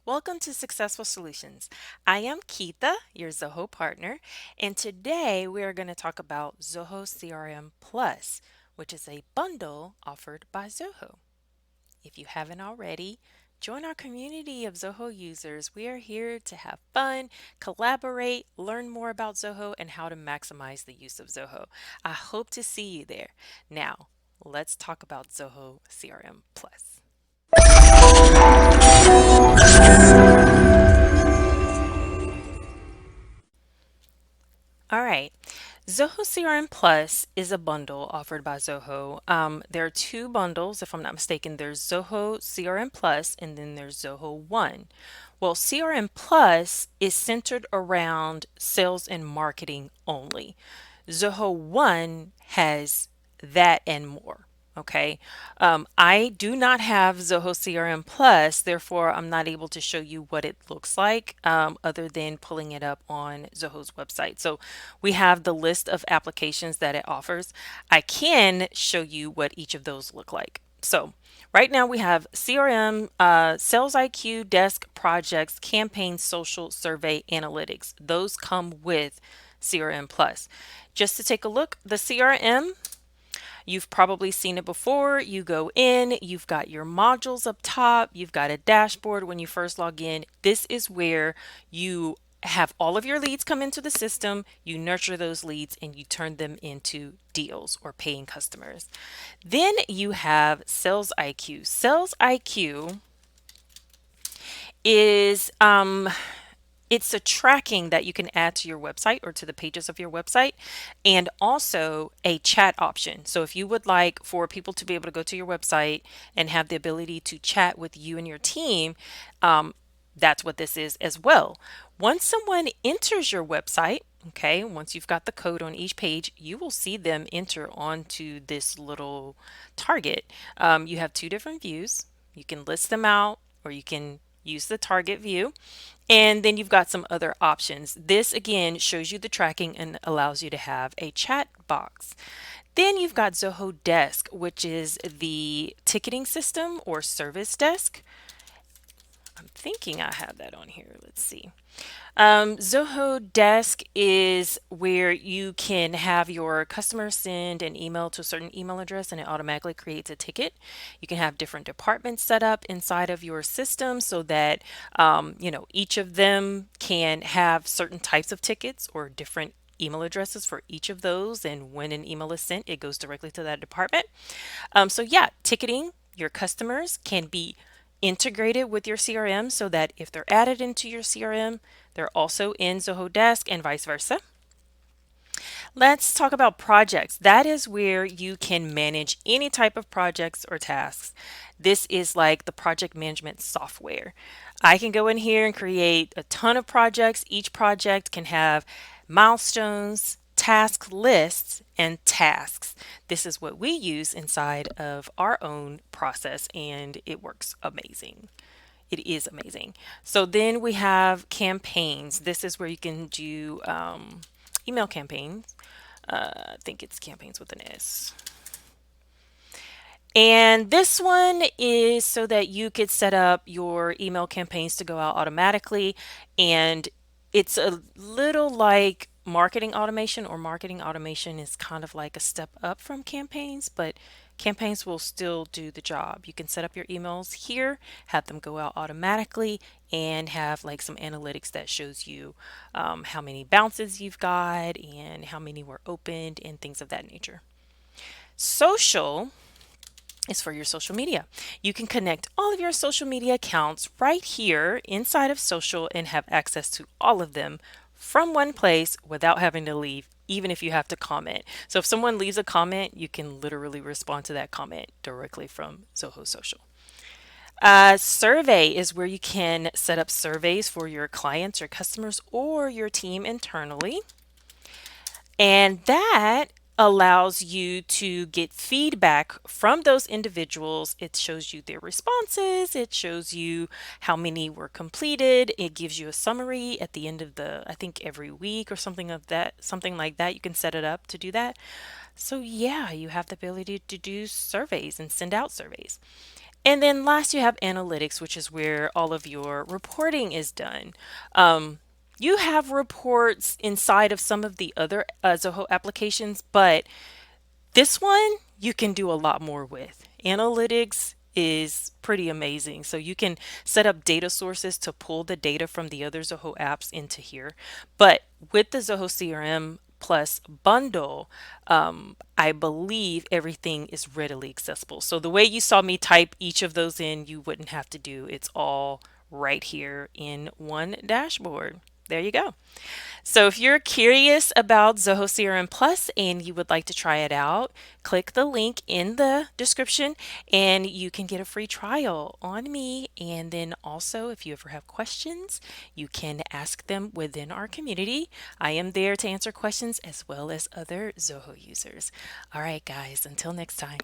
Welcome to Successful Solutions. I am Keitha, your Zoho partner, and today we are going to talk about Zoho CRM Plus, which is a bundle offered by Zoho. If you haven't already, join our community of Zoho users. We are here to have fun, collaborate, learn more about Zoho, and how to maximize the use of Zoho. I hope to see you there. Now, let's talk about Zoho CRM Plus. All right. Zoho CRM Plus is a bundle offered by Zoho. There are two bundles, if I'm not mistaken. There's Zoho CRM Plus and then there's Zoho One. Well, CRM Plus is centered around sales and marketing only. Zoho One has that and more. Okay. I do not have Zoho CRM Plus, therefore, I'm not able to show you what it looks like other than pulling it up on Zoho's website. So we have the list of applications that it offers. I can show you what each of those look like. So right now we have CRM, Sales IQ, Desk, Projects, Campaign, Social, Survey, Analytics. Those come with CRM Plus. Just to take a look, the CRM, you've probably seen it before. You go in, you've got your modules up top, you've got a dashboard when you first log in. This is where you have all of your leads come into the system, you nurture those leads, and you turn them into deals or paying customers. Then you have Sales IQ. Sales IQ is it's a tracking that you can add to your website or to the pages of your website, and also a chat option. So if you would like for people to be able to go to your website and have the ability to chat with you and your team, that's what this is as well. Once someone enters your website, okay, once you've got the code on each page, you will see them enter onto this little target. You have two different views. You can list them out or you can use the target view. And then you've got some other options. This again shows you the tracking and allows you to have a chat box. Then you've got Zoho Desk, which is the ticketing system or service desk. I'm thinking I have that on here. Let's see. Zoho Desk is where you can have your customer send an email to a certain email address and it automatically creates a ticket. You can have different departments set up inside of your system so that each of them can have certain types of tickets or different email addresses for each of those, and when an email is sent it goes directly to that department. So yeah, ticketing, your customers can be integrated with your CRM so that if they're added into your CRM, they're also in Zoho Desk and vice versa. Let's talk about projects. That is where you can manage any type of projects or tasks. This is like the project management software. I can go in here and create a ton of projects. Each project can have milestones, task lists, and tasks. This is what we use inside of our own process, and it works amazing. It is amazing. So then we have campaigns. This is where you can do email campaigns. I think it's campaigns with an S. And this one is so that you could set up your email campaigns to go out automatically. And it's a little like marketing automation, or marketing automation is kind of like a step up from campaigns, but campaigns will still do the job. You can set up your emails here, have them go out automatically, and have like some analytics that shows you how many bounces you've got and how many were opened and things of that nature. Social is for your social media. You can connect all of your social media accounts right here inside of social and have access to all of them from one place without having to leave, even if you have to comment. So if someone leaves a comment, you can literally respond to that comment directly from Zoho Social. Survey is where you can set up surveys for your clients or customers or your team internally. And that allows you to get feedback from those individuals. It shows you their responses. It shows you how many were completed. It gives you a summary at the end of I think every week or something of that, something like that. You can set it up to do that. So yeah, you have the ability to do surveys and send out surveys. And then last, you have analytics, which is where all of your reporting is done. Um, you have reports inside of some of the other Zoho applications, but this one you can do a lot more with. Analytics is pretty amazing. So you can set up data sources to pull the data from the other Zoho apps into here. But with the Zoho CRM Plus bundle, I believe everything is readily accessible. So the way you saw me type each of those in, you wouldn't have to do. It's all right here in one dashboard. There you go. So if you're curious about Zoho CRM Plus and you would like to try it out, click the link in the description and you can get a free trial on me. And then also, if you ever have questions, you can ask them within our community. I am there to answer questions as well as other Zoho users. All right, guys, until next time.